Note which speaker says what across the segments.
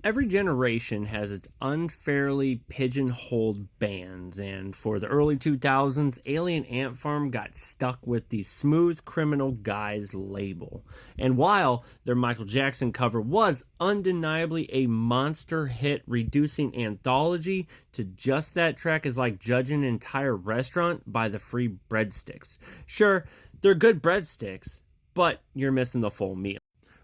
Speaker 1: Every generation has its unfairly pigeonholed bands, and for the early 2000s, Alien Ant Farm got stuck with the Smooth Criminal Guys label. And while their Michael Jackson cover was undeniably a monster hit, reducing Anthology to just that track is like judging an entire restaurant by the free breadsticks. Sure, they're good breadsticks, but you're missing the full meal.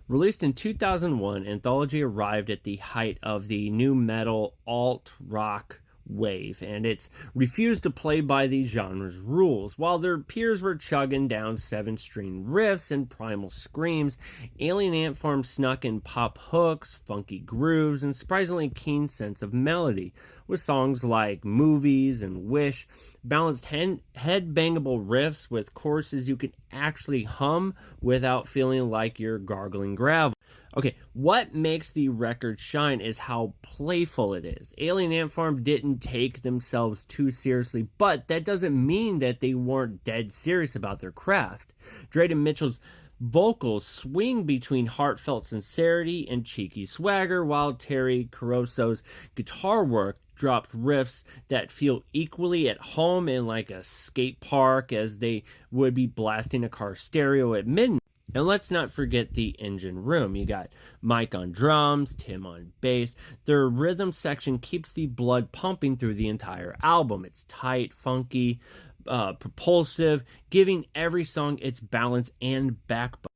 Speaker 1: Released in 2001, Anthology arrived at the height of the new metal alt-rock wave, and it's refused to play by the genre's rules. While their peers were chugging down 7-string riffs and primal screams, Alien Ant Farm snuck in pop hooks, funky grooves, and surprisingly keen sense of melody, with songs like Movies and Wish, balanced head-bangable riffs with choruses you can actually hum without feeling like you're gargling gravel. Okay, what makes the record shine is how playful it is. Alien Ant Farm didn't take themselves too seriously, but that doesn't mean that they weren't dead serious about their craft. Drayden Mitchell's vocals swing between heartfelt sincerity and cheeky swagger, while Terry Caruso's guitar work dropped riffs that feel equally at home in like a skate park as they would be blasting a car stereo at midnight. And let's not forget the engine room. You got Mike on drums, Tim on bass. Their rhythm section keeps the blood pumping through the entire album. It's tight, funky, propulsive, giving every song its balance and backbone.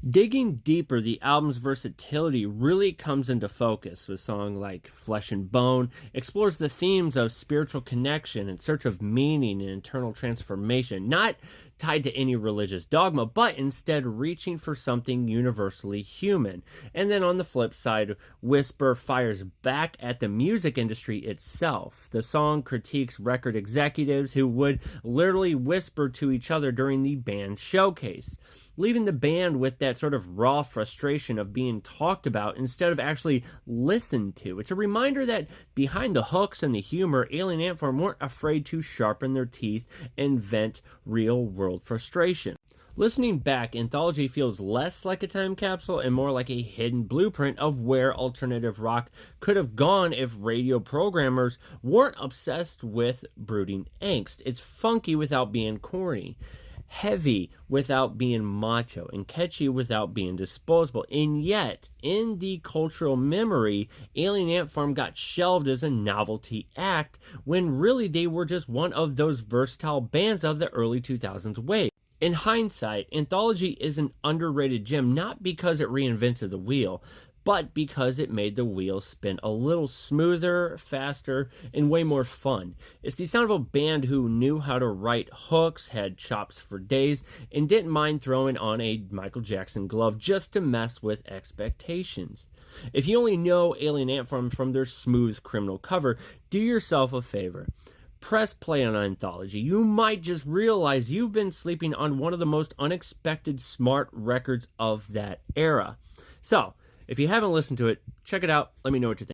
Speaker 1: Digging deeper, the album's versatility really comes into focus, with songs like Flesh and Bone explores the themes of spiritual connection and search of meaning and internal transformation, not tied to any religious dogma, but instead reaching for something universally human. And then on the flip side, Whisper fires back at the music industry itself. The song critiques record executives who would literally whisper to each other during the band showcase, leaving the band with that sort of raw frustration of being talked about instead of actually listened to. It's a reminder that behind the hooks and the humor, Alien Ant Farm weren't afraid to sharpen their teeth and vent real-world frustration. Listening back, Anthology feels less like a time capsule and more like a hidden blueprint of where alternative rock could have gone if radio programmers weren't obsessed with brooding angst. It's funky without being corny, heavy without being macho, and catchy without being disposable. And yet, in the cultural memory, Alien Ant Farm got shelved as a novelty act when really they were just one of those versatile bands of the early 2000s wave. In hindsight, Anthology is an underrated gem not because it reinvented the wheel, but because it made the wheel spin a little smoother, faster, and way more fun. It's the sound of a band who knew how to write hooks, had chops for days, and didn't mind throwing on a Michael Jackson glove just to mess with expectations. If you only know Alien Ant Farm from their Smooth Criminal cover, do yourself a favor. Press play on Anthology. You might just realize you've been sleeping on one of the most unexpected smart records of that era. So, if you haven't listened to it, check it out. Let me know what you think.